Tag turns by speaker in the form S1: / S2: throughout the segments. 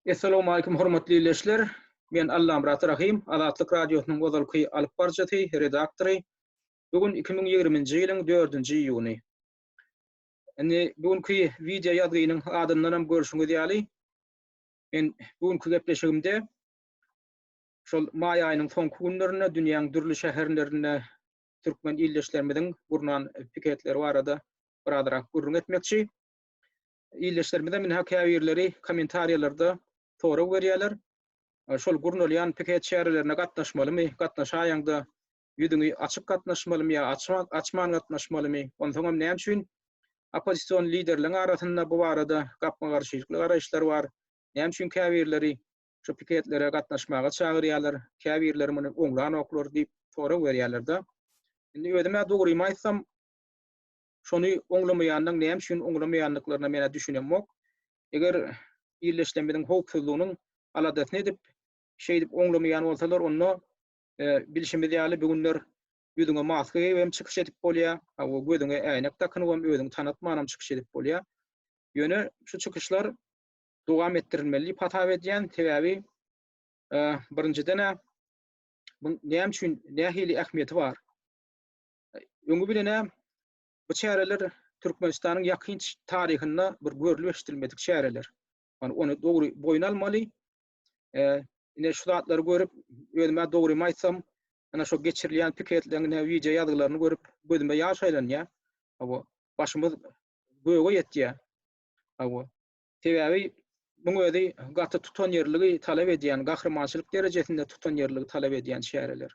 S1: Assalamu alaikum hormatly izleyiciler. Men Allam Rahim, Azatlyk radiosynyň gozalky alyp barjasy redaktory. Bugün 2020-nji ýylyň 4-nji iýuny. Bugünkü video ýazgynyň adyndan görüşüňiz ýaly. Men bugünkü gepleşigimde şol may aýynyň soňky günlerine dünýäniň dürli şäherlerine türkmen ýyldaşlarymyzyň gurnan piketleri barada birazrak gurrun etmekçi. Ýyldaşlarymyň men hakawirleri kommentariýalarda tora berýärler. Şol gurnolyan piket şäherlerine gatnaşmalymy, gatnaşaýanda ýüdüňi açyk gatnaşmalymy ýa açman gatnaşmalymy? Onsoňam näme üçin opposision liderleriň arasynda bu barada gapma garşylyk garaşlar bar. Näme üçin käwirleri şu piketlere gatnaşmaga çagyrýarlar? Käwirleri muny oňlan oklar diýip tora berýärler-de. Indi ödeme dogry aýtsam, şonu oňlamaýandan näme üçin oňlamaýanlyklaryna mene düşünemok. Eger ýyldaşlarymyň howpsuzlygynyň aladasyny edip şeýdip oňlamaýan bolsalar, onu bilişimiz ýaly bu günler ýüzüňe maska giýip çykyş edip bolýar, o gözüňe äýnek takynyp özüňi tanıtmanam çykyş edip bolýar. Ýöne şu çykyşlar dowam etdirilmeli. Patap edýän sebäbi birinciden bu näme üçin nähili ähmiýeti bar? Öňü bilen bu şäherler Türkmenistanyň ýakyn taryhynda bir görülip eşdilmedik şäherler. Onu dogry boýun almaly. Ine şu zatlary görüp, özüme dogry aýtsam, ana şu geçirilýän piketleriň video ýazgylaryny görüp, gözüme ýaş aýlanýar. Bu başymyz göge ýetýär. Bu sebäbi bu özi gaty tutan ýerligi talap edýän, gahrmançylyk derejesinde tutan ýerligi talap edýän şäherler.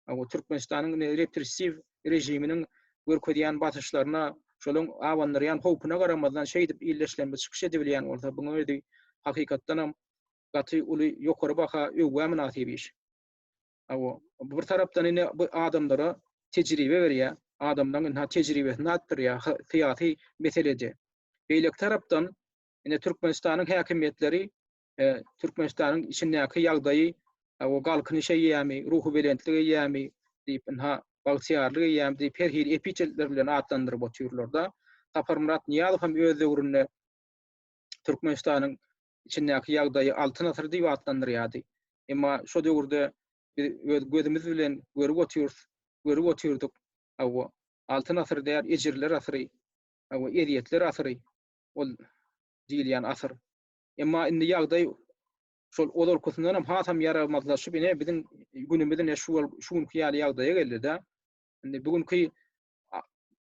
S1: Bu Türkmenistanyň repressiv rejiminiň görkezýän batyşlaryna, şolaryň awanlaryan howpuna garamazdan şeýdip ýyldaşlarymyz çykyş edebilýän bolsa, bu özi hakykatdan gaty uly ýokary baha öwgä münasib iş. Bir tarapdan ine bu adamlara tejribe berýär, adamdan tejribesini artdyrýar syýasy meselede. Beýlek tarapdan ine Türkmenistanyň häkimetleri Türkmenistanyň içindäki ýagdaýy, o galkyny şeýýämi, ruhy belentligi ýämi diýip bagçyarlygy ýämi diýip her hili epiteler bilen adlandyryp oturýarlar-da. Tapar Murat Niýazow hem öz döwründe Türkmenistanyň içindäki ýagdaýy altyn asr diýip adlandyrýardy. Emma şo döwürde gözümüz bilen görüp oturduk. Altyn asr däl ejirler asry, ediýetler asry, ol diýilýän asr. Emma indi ýagdaý şol odorkusyndan hem hasam yaramazlaşyp ine biziň günümizde şu ýaly ýagdaýa geldi-de. Indi bugünkü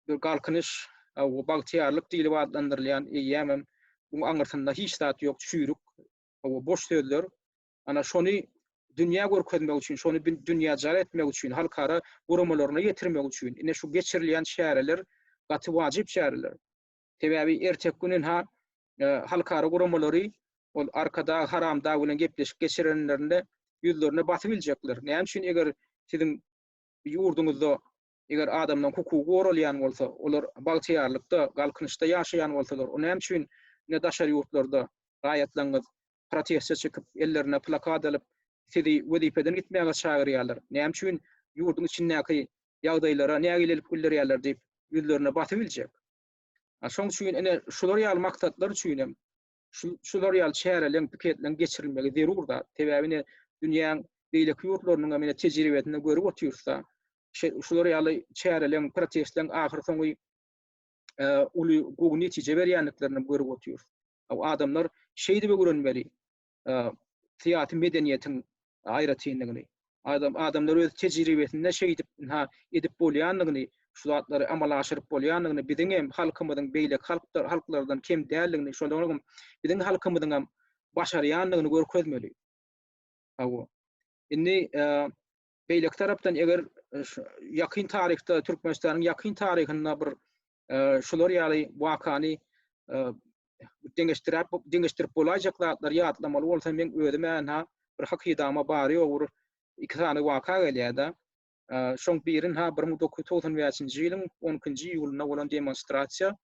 S1: bir galkynyş, bagçyarlyk diýilip adlandyrylýan ýemem bu aňyrsynda hiç zat ýok, çüýrük, boş sözler. Ana şonu dünýä görkezmek üçin, şonu dünýä jar etmek üçin, halkara gurumalaryna getirmek üçin ine şu geçirilýän şäherler gaty wajyp şäherler. Sebäbi ertek günen halkara gurumalary ol arkada haramda bilen gepleşip geçirenlerinde ýüzlerine basyp biljekler. Näme üçin eger siziň ýurduňyzda eger adamdan hukuky goralýan bolsa, olar bagçyarlykda, galkynyşda ýaşaýan bolsalar, o näme üçin ne daşary ýurtlarda gaýatlaňyz protestçi çykyp ellerine plakat alyp sizi wezipeden gitmäge çagyrýarlar. Näme üçin ýurduň içindäki ýagdaýlara näme gelip güllerýärler diýip ýüzlerine basyp biljek. Şoň üçin ene şular ýaly maksatlar üçin hem şular ýaly şäherlerden piketlen geçirilmeli zerurda. Sebäbini dünýäň beýleki ýurtlarynyň mene tejribesinde görüp otursa, şular ýaly şäherlerden protestlen ahyr soňy uly gowy netije berýänliklerini görüp otur. Adamlar şeýdi görünmeli. Syýasy medeniýetiň aýratynlygyny. Adamlar öz tejribesinde şeýdip edip bolýanlygyny, şu zatlary amala aşyryp bolýanlygyny, biziň hem halkymyzyň beýlek halklardan kim däldigini, şolaryň biziň halkymyzyň hem başarýanlygyny görkezmeli. Indi beýlek tarapdan eger ýakyn taryhda Türkmenistanyň ýakyn taryhynda bir şular ýaly wakany deňeştirip bolajak zatlar ýatlamaly bolsa, men özüme bir hakydama bary ýogur, iki tane waka gelýär-de. Şoň birin 1995-nji ýylyň 10-njy ýylyna bolan demonstrasiýa.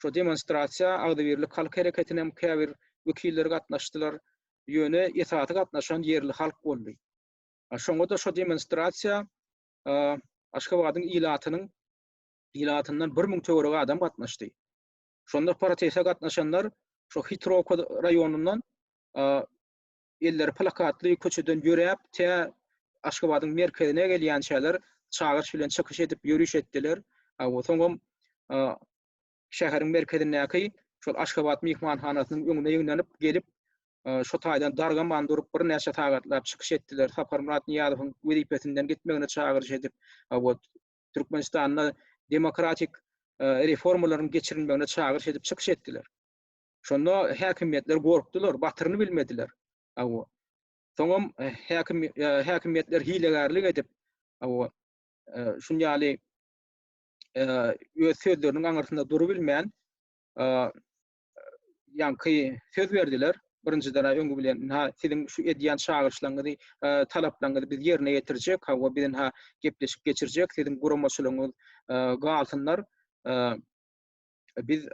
S1: Şo demonstrasiýa Agdabirlik halk hereketiniň käbir wekilleri gatnaşdylar. Ýöne esaty gatnaşan yerli halk boldy. Şoňa da şo demonstrasiýa Aşgabatyň ilatyndan 1000 töwereg adam gatnaşdy. Şonda protesta gatnaşanlar şu Hitroko rayonundan eller plakatly köçeden ýöräp te Aşgabatyň merkezine gelýän şäher çağırş bilen çykyş edip ýürüş etdiler. Soňam şäheriň merkezindäki şol Aşgabat mehmanhanasynyň öňüne ýöňlenip gelip şo taýdan darga mandurup bir näçe tagatlap çykyş etdiler. Saparmurat Niýazowyň wezipesinden gitmegine çağırış edip Türkmenistanda demokratik reformalaryň geçirilmegine çağırış edip çykyş etdiler. Şonda häkimetler gorkdylar, batyryny bilmediler. Soňam häkimetler hilegarlyk edip şunýaly öz sözleriniň aňyrsynda durup bilmän ýanky söz berdiler. Birinciden öňe bilen siziň şu edýän çağırşlaryňyzy talaplaryňyzy biz ýerine ýetirjek, bilen gepleşip geçirjek, siziň guramaçylygyňyz galsynlar. Biz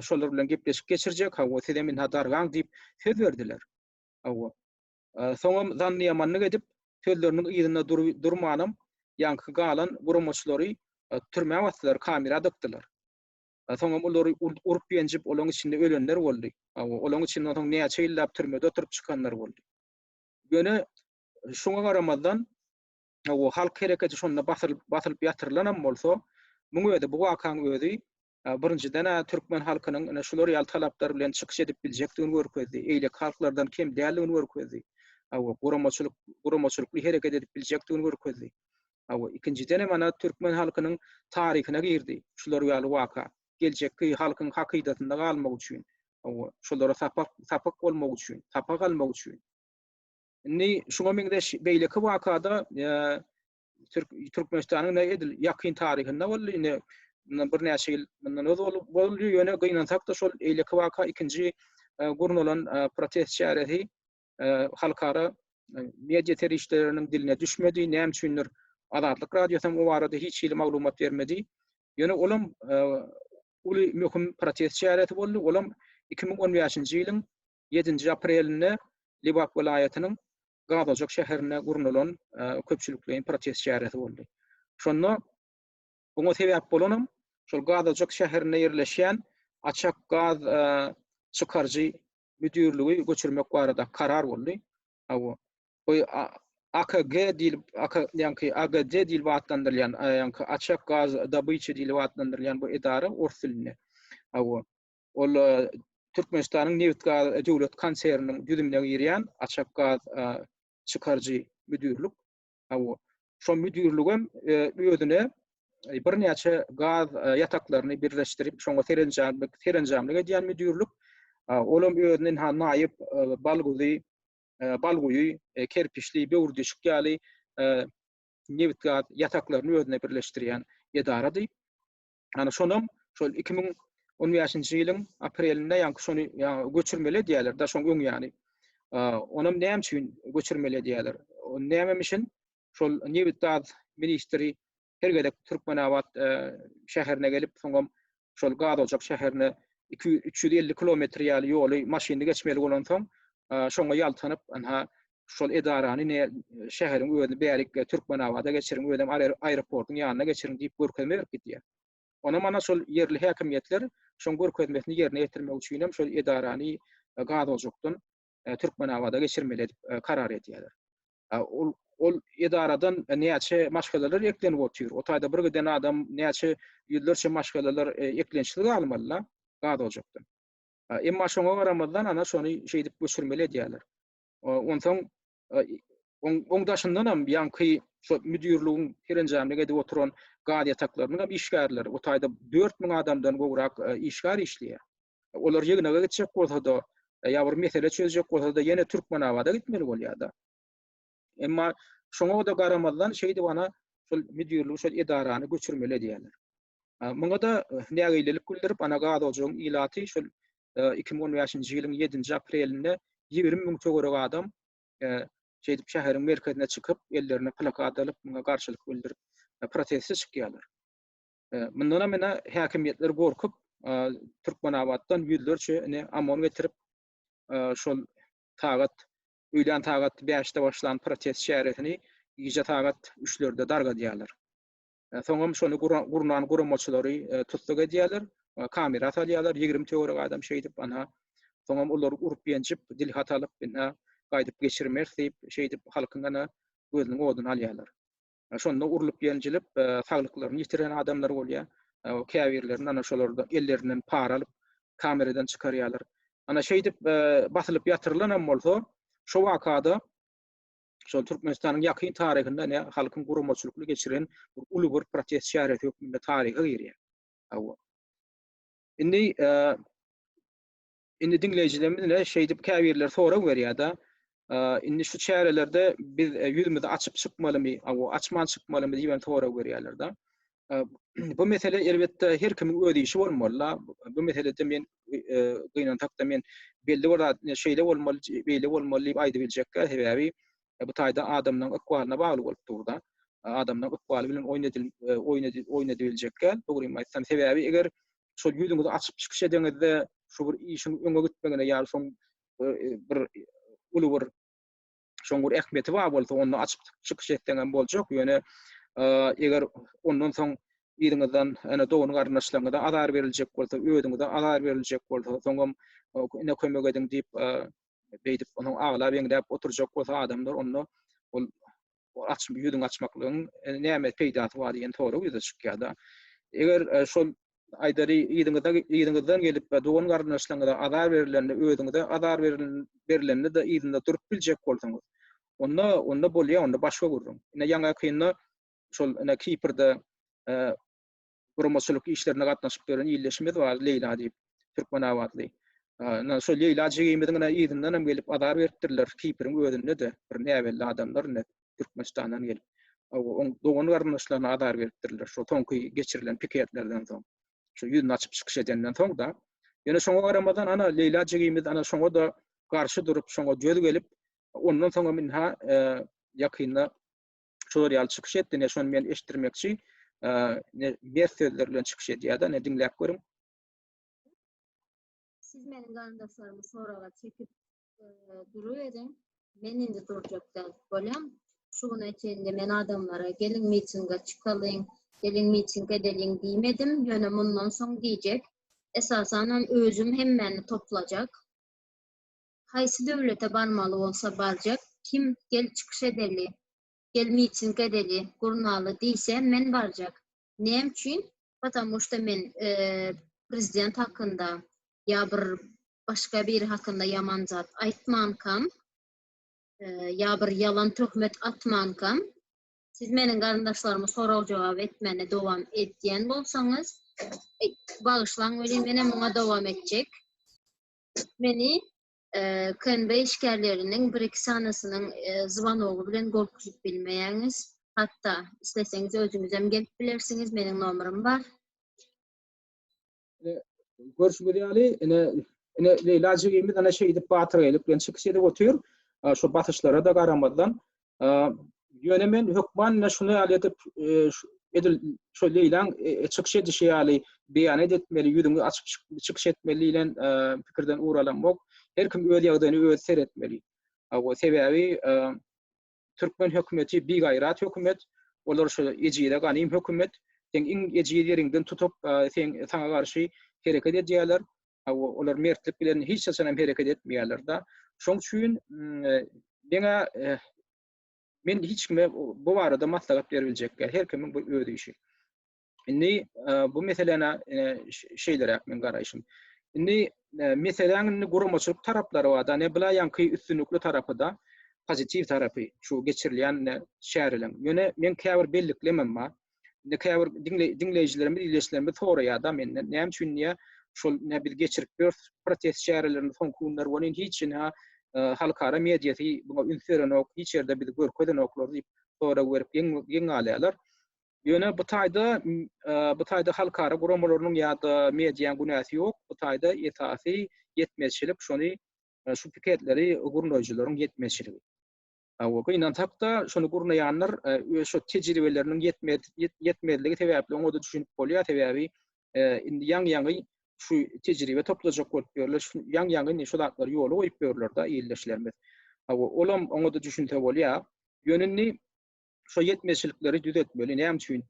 S1: şolar bilen gepleşip geçirjek, size min dargaň diýip söz berdiler. Soňam zanlyýamanlyk edip sözleriniň ýerinde durmanam, ýanky galan guramaçylary türme basdylar, kamera dykdylar. Soňam olary urup ýenjip olaň içinde ölenler boldy. Olaň içinde soň näçe ýyllap türmede oturup çykanlar boldy. Ýöne şoňa garamazdan halk hereketi şonda basylyp ýatyrylanan bolsa, muňa öýde bu wakaň öýdi birinciden Türkmen halkynyň şular ýaly talaplar bilen çykyş edip biljekdigini görkezdi. Eýlek halklardan kim däldigini görkezdi. Guramaçylykly hereket edip biljekdigini görkezdi. Ikinciden mana Türkmen halkynyň taryhyna girdi. Şular ýaly waka. Geljekki halkyň hakydatynda galmak üçin, şolara sapak bolmak üçin, sapak almak üçin. Ni şoňa meňde beýleki wakada Türkmenistanyň edil ýakyn taryhynda boldy. Bir näçe ýyl mundan boldy ýöne gynansak da şol eýleki waka ikinji gurnulan protest şähereti halkara media terişleriniň diline düşmedi. Näme üçindir? Azatlyk radiosyň o barada hiç ýyl maglumat bermedi. Ýöne olam uly möhüm protest şähereti boldy. Olam 2015-nji ýylyň 7-nji aprelinde Libak welaýatynyň Gazajok şäherine gurnulan köpçülikleň protest şähereti boldy. Şonda buňa sebäp bolanam şol Gazajok şäherine ýerleşýän açak gaz çykarjy müdürligi göçürmek barada karar boldy. AKG dil AGD dil wagtlandyrylýan açak gaz dabyçy dil wagtlandyrylýan bu edara orsulny. Ol Türkmenistanyň neft gaz döwlet konserniniň düzümine girýän açak gaz çykarjy müdürlük. Şo müdürlügem öýüne bir näçe gaz ýataklaryny birleşdirip şoňa terenjamlyk edýän müdürlük. Olam öýünden naýyp balguy, kerpiçli, böwürdüşik ýaly neft gaz ýataklaryny öýüne birleşdirýän edarady. Şonam şol 2015-nji ýylyň aprelinde ýanky şonu göçürmeli diýerler da şoň öň ýany. Onam näme üçin göçürmeli diýerler? Näme üçin şol neft gaz ministri her gedek Türkmenabat şäherine gelip soňam şol Gazajok şäherine 250 kilometr ýaly ýoly maşyny geçmeli bolan soň şoňa ýaltanyp şol edarany şäheriň öýüne bärik Türkmenabada geçirin, öýdem aeroportyň ýanyna geçirin diýip görkezme berip gitdiler. Ona mana şol yerli häkimetler şoň görkezmesini ýerine ýetirmek üçin hem şol edarany Gazajokdan Türkmenabada geçirmeli diýip karar edýärler. Ol edaradan näçe maşgalalar eklenip otur. O taýda bir giden adam näçe ýyllarça maşgalalar eklenişli galmalylar Gazajokdan. Emma şoňa garamazdan ana şonu şeý diýip göçürmeli diýerler. Onsoň oňdaşyndan hem ýanky şo müdürlügiň terenjamlyk edip oturan gaz ýataklarynyň hem işgärler. O taýda 4000 adamdan gowrak işgär işleýär. Olar ýeňine geçjek bolsa-da ýa bir mesele çözjek bolsa-da ýene Türkmenabada gitmeli bolýar-da. Emma şoňa da garamazdan şeý diýip ana şol müdürlügi şol edarany göçürmeli diýerler. Muňa da nägeýlelik bildirip ana Gazajogyň ilaty şol 2015-nji ýylyň 7-nji aprelinde 20.000 töwerek adam şeýdip şäheriň merkezine çykyp ellerine plakat alyp muňa garşylyk bildirip protestde çykýarlar. Mundan mena häkimetler gorkup Türkmenabatdan ýüzlerçe amon getirip şol tagat öýlen tagat 5-de başlan protest şäheretini ýyja tagat 3-lerde darga diýerler. Soňam şonu gurnan guramaçylary tutsak edýärler, kamera salýarlar, 20 töwerek adam şeýdip ana Soňam olary urup ýençip dil hatalyp bina gaýdyp geçirmersip şeýdip halkyň ana gözüniň oduny alýarlar. Şonda urulup ýenjilip saglyklaryny ýitiren adamlar bolýar. O käbirlerin ana şolarda ellerinden para alyp kameradan çykarýarlar. Ana şeýdip basylyp ýatyrylan bolsa, şo wakada şol Türkmenistanyň ýakyn taryhynda ne halkyň gurulmaçylykly geçiren uly bir protest şähereti hökmünde taryhy girýär. Indi dinleyijilerimiz ne şeýdip käbirler sora berýär-da. Indi şu şäherlerde biz ýüzümizde açyp çykmalymy, açman çykmalymy diýen sora berýärler-da. Bu mesele elbetde her kimiň öz işi bolmaly. Bu meselede men gynan takda men belli bir şeýle bolmaly, beýle bolmaly diýip aýdyp biljekkä sebäbi bu taýda adamlaryň ykwalyna bagly bolup durda. Adamlaryň ykwaly bilen oýnadybiljekkä. Dogry aýtsam sebäbi eger şol ýüzüňizi açyp çykyş edeňizde şu bir işin öňe gitmegine ýa-da şoň bir uly bir şoň bir ähmiýeti bar bolsa onu açyp çykyş etdiňiz boljak. Ýöne eger ondan soň ýeriňizden ana dogunu garnaşlaryňyza azar beriljek bolsa, öýüňizde azar beriljek bolsa, soňam ine kömek ediň diýip beýdip onu aglap eňdäp oturjak bolsa adamlar onu ol açyp ýüzüň açmaklygyň näme peýdasy bar diýen tory ýüze çykýar-da. Eger şol aýdary ýeriňizden gelip dogunu garnaşlaryňyza azar berilende, öýüňizde azar berilende de ýerinde durup biljek bolsaňyz, onda bolýar, onda başga gurrun. Ine ýaňa kynna şol ine Kiprde gurulmaçylyk işlerine gatnaşyp beren ýylleşmez bar, Leyla diýip, Türkmen awatly. Şol Leyla jegimiň ýerinden hem gelip azar beripdirler. Kipriň özünde de bir näwelli adamlar ne Türkmenistandan gelip dogunu garnaşlaryna azar beripdirler. Şo toňky geçirilen piketlerden soň. Şu ýüzüni açyp çykyş edenden soň da ýene şoňa garamadan ana Leyla jegimiz ana şoňa da garşy durup şoňa jöz gelip ondan soň minha ýakynda şol ýaly çykyş etdi. Şonu men eşitdirmekçi ne sözler bilen çykyş edýär-da, ne dinläp görüm.
S2: Siz meniň garyndaşlarymy soraga çekip durup ediň. Men indi durjak bolýam. Şuny içinde men adamlara gelin mitinge çykalyň, gelin mitinge edelim diýmedim. Ýöne mundan soň diýjek. Esasan özüm hemmeni toplajak. Haýsy döwlete barmaly bolsa barjak. Kim gel çykyş edeli, gel mitinge edeli, gurnaly diýse men barjak. Näme üçin? Потому что men prezident hakynda ya bir başka bir hakkında yaman zat aýtmankam, ya bir yalan töhmet atmankam, siz meniň garyndaşlaryma soraw jogap etmeni dowam etýän bolsaňyz, bagyşlaň welin mene muňa dowam etjek. Meni KNB işgärleriniň bir-iki sanasynyň zwanogy bilen gorkuzyp bilmeýäňiz. Hatda isleseňiz özüňiz hem gelip bilersiňiz, meniň nomerym bar.
S1: Görüşmeli ine Leyla jegimiz ana şeýdip batyr gelip bilen çykyş edip otur. Şo batyşlara da garamadan ýöne men hökman şunu alyp edil şo Leylaň çykyş edişi ýaly beýan etmeli, ýüzüňi açyp çykyş etmeli bilen pikirden uralanmak. Her kim öz ýagdaýyny öz seretmeli. O sebäbi Türkmen hökümeti bir gaýrat hökümet, olar şo ejide ganym hökümet, sen iň ejidleriňden tutup sen saňa garşy hereket edýärler. Olar mertlik bilen hiç çaçan hereket etmeýärler-da. Şoň üçin men hiç kime bu barada maslahat beriljekke. Her kimin bu öz işi. Indi bu meselene şeýlere men garaýşym. Indi meselenin gurulmaçylyk taraplary bar-da, ne bila ýanky üstünlükli tarapy da, pozitiv tarapy, şu geçirilen şäherleň. Ýöne men käbir belliklemem bar. Ne käbir dinleýijilerimiz, ýyleşlerimiz soraýar-da menden. Näme üçin ýa şol ne bir geçirip bir protest şäherlerini soň kunlar bolan hiç ne halkara mediýasy buňa ünseren ok, hiç ýerde bir görkeden oklar diýip sonra berip ýeň alýarlar. Ýöne bu taýda halkara gurulmalarynyň ýa-da mediýanyň günäsi ýok. Bu taýda esasy ýetmezçilik şonu şu piketleri gurnaýjylaryň ýetmezçiligi. Gynan takda şonu gurnaýanlar şu tejribeleriniň ýetmezligi sebäpli onu da düşünip bolýar. Sebäbi indi ýaňy şu tejribe toplajak bolup berler. Şu ýaňy şolatlary ýoly goýup berler da ýyldaşlarymyz. Olam onu da düşünip bolýar. Ýönünni şu ýetmezçilikleri düzeltmeli. Näme üçin?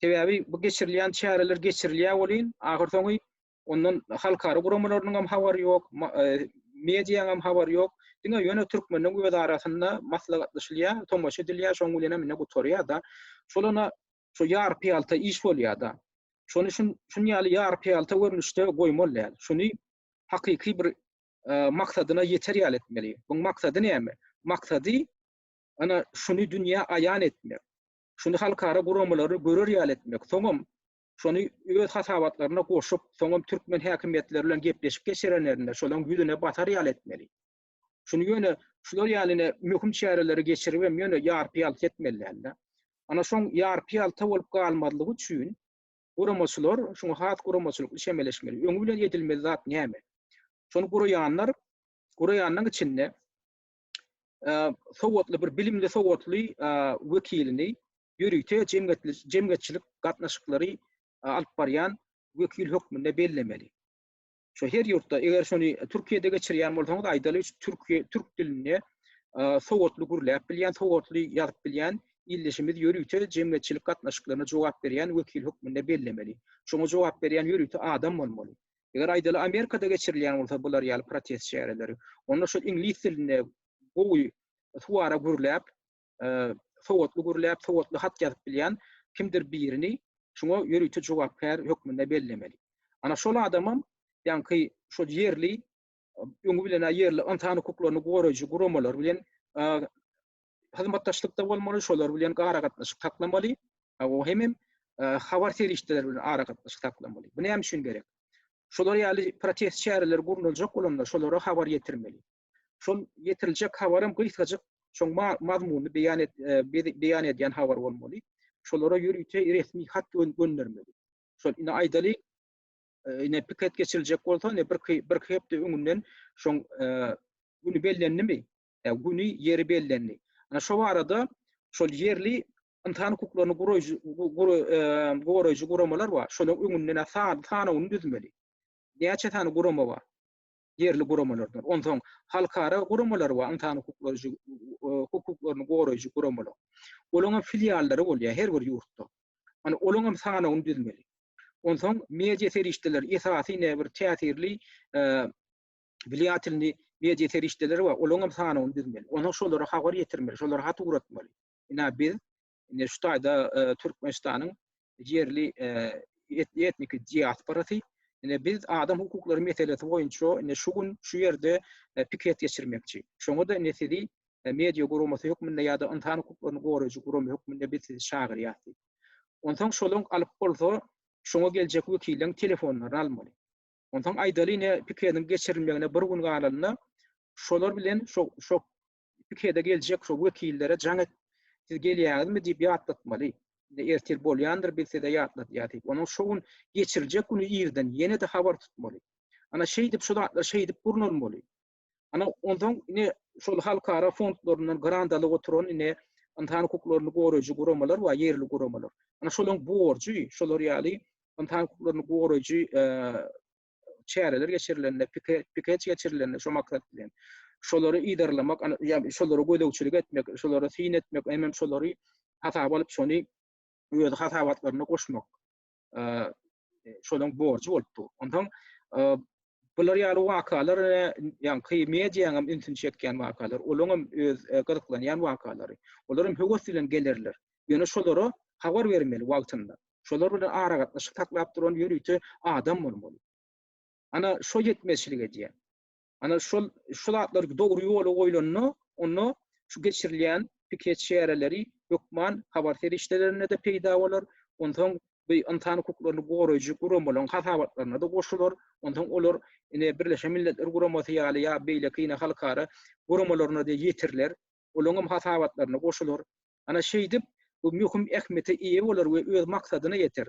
S1: Sebäbi bu geçirilýän çäreler geçirilýär bolýan, ahyr soňy ondan halkara gurulmalarynyň hem hawary ýok, mediýaňam habar ýok. Diňe ýöne türkmeniň öz arasynda maslahatlaşylýar, tomoş edilýär, şoň bilen mene bu torýar da. Şolana şu ýar piyalta iş bolýar da. Şonu şun ýaly ýar piyalta görnüşde goýmaly. Şuny hakyky bir maksadyna ýeter ýal etmeli. Bu maksady näme? Maksady ana şuny dünýä aýan etmek. Şuny halkara guramalary görer ýal etmek. Soňam şonu öz hasabatlaryna goşup, soňam türkmen häkimetleri bilen gepleşip geçirenlerinde şolaň ýüzüne batar ýal etmeli. Şunu ýöne şular ýalyna möhüm şäherleri geçirip ýöne ýar piyalta etmeliler. Ana şoň ýar piyalta bolup galmadlygy üçin guramaçylar şoňa hat guramaçylyk işemeleşmeli. Öňü bilen edilmeli zat näme? Şonu guraýanlaryň içinde sowatly bir bilimli sowatly wekilini ýörükde jemgyýetçilik gatnaşyklary alyp barýan wekil hökmünde bellemeli. Şu her ýurtda eger şonu Türkiýede geçirýän bolsaňyz aýdaly türk diline sowatly gurläp bilýän, sowatly ýazyp bilýän illeşimiz ýörükde jemgyýetçilik gatnaşyklaryna jogap berýän wekil hökmünde bellemeli. Şoňa jogap berýän ýörükde adam bolmaly. Eger aýdaly Amerikada geçirilýän bolsa bular ýaly protest şäherleri, onda şu ingliz diline gowy suwara gurläp, sowatly gurläp, sowatly hat ýazyp bilýän kimdir birini şoňa ýörükde jogap ber hökmünde bellemeli. Ana şol adamam ýa-ni şol ýerli öňü bilen ýerli antany hukuklaryny goraýjy guramalar bilen hyzmatdaşlykda bolmaly, şolar bilen gara gatnaşyp taklamaly. O hemem habar terişdeler bilen ara gatnaşyp taklamaly. Bu näme üçin gerek? Şolar ýaly protest şäherleri gurulyjak bolanda şolara habar ýetirmeli. Şol ýetiriljek habarym gysgaçyk şoň mazmuny beýan edýän habar bolmaly. Şolara ýörükde resmi hat göndermeli. Şol ine aýdaly ine piket geçiriljek bolsa ne bir hepde öňünden şoň güni bellenmi? Güni ýeri bellenli. Ana şo arada şol ýerli antany hukuklaryny goraýjy guramalar bar. Şolaň öňünden sanawyny düzmeli. Näçe tany gurama bar? Ýerli guramalardan. Ondan halkara guramalar bar, antany hukuklaryny goraýjy guramalar. Olaňa filiallary bolýar her bir ýurtda. Ana olaňam sanawyny düzmeli. Ondan media terişdeler esasy bir täsirli biliýatilni media terişdeleri bar. Olaňam sanawyny düzmeli. Ona şolara habar ýetirmeli, şolara hat uratmaly. Ina biz şu taýda Türkmenistanyň ýerli etnik diasporasy biz adam hukuklary meselesi boýunça şu gün şu ýerde piket geçirmekçi. Şoňa da nesidi media guramasy hökmünde ýa-da antany hukuklaryny goraýjy gurama hökmünde biz şagyr ýatdy. Ondan şolaň alyp bolsa şoňa geljek wekiliň telefonlaryny almaly. Ondan aýdaly ne piketiň geçirilmegine bir gün galanynda şolar bilen şo pikete geljek şo wekillere jaňa siz gelýärmi diýip ýatlatmaly. Ertir bolýandyr bilse de ýatlatyp. Onuň şu gün geçiriljek güni ýerden ýene de habar tutmaly. Ana şeýdip şolatlar şeýdip gurnulmaly. Ana ondan ine şol halkara fondlaryndan grandalyk oturan ine antany hukuklaryny goraýjy guramalar we ýerli guramalar. Ana şolaň borjy, şolar ýaly antany hukuklaryny goraýjy şäherler geçirilende, piket geçirilende şo maksat bilen şolary idarlamak, şolary gödäwçilik etmek, şolary syn etmek, hemem şolary hata bolup şonu öz hasabatlaryna goşmak şolaň borjy bolupdy. Ondan bular ýaly wakalar ýa-ni mediýaňam intin çekýän wakalar, olaňam öz gyzyklanýan wakalary. Olaryň höwes bilen gelirler. Ýöne şolara habar bermeli wagtynda. Şolar bilen ara gatnaşyp taklap duran ýörükde adam bolmaly. Ana şo ýetmezçilik edýär. Ana şol atlar dogry ýola goýulanyny, onu şu geçirilýän piket şäherleri hökman habar terişdelerine de peýda bolar. Ondan bu antany hukuklaryny goraýjy guramalaryň hasabatlaryna da goşular. Ondan olar ine Birleşen Milletler guramasy ýaly ýa beýle kyna halkara guramalaryna da ýetirler. Olaňam hasabatlaryna goşular. Ana şeýdip bu möhüm ähmiýete eýe bolar we öz maksadyna ýeter.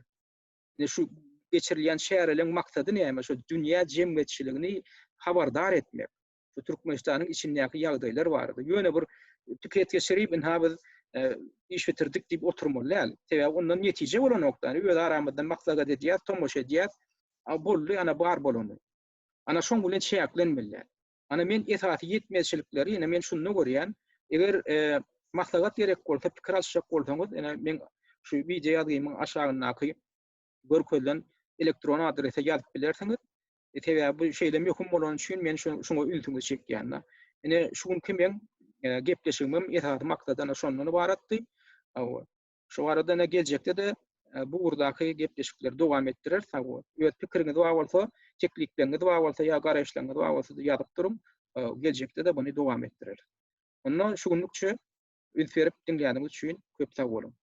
S1: Şu geçirilýän şäherleriň maksady näme? Şu dünýä jemgyýetçiligini habardar etmek. Şu Türkmenistanyň içindäki ýagdaýlar bardy. Ýöne bir piket geçirip biz iş bitirdik diýip oturmaly. Sebäbi ondan netije bolan nokta. Öz aramyzdan maksada edýär, tomoş edýär. Bolly ana bar bolany. Ana şoň bilen şäklenmeli. Ana men esasy ýetmezçilikleri, ene men şunu görýän, eger maslahat gerek bolsa, pikir alşak bolsaňyz, ene men şu video ýazymy aşagynaky görkezlen elektron adrese ýazyp bilersiňiz. Tebe bu şeýle möhüm bolan üçin men şoňa ültüňi çekýän. Ene şu gün men gepleşigim etaty maksadan şondan ibaratdy. Şu arada ne geljekde de bu urdaky gepleşikleri dowam etdirer. Öz pikiriňiz bar bolsa, çeklikleriniz bar bolsa ýa garaşlaryňyz bar bolsa ýazyp durum. Geljekde de buny dowam etdirer. Ondan şu günlükçe üns berip dinleýänimiz üçin köp sag bolun.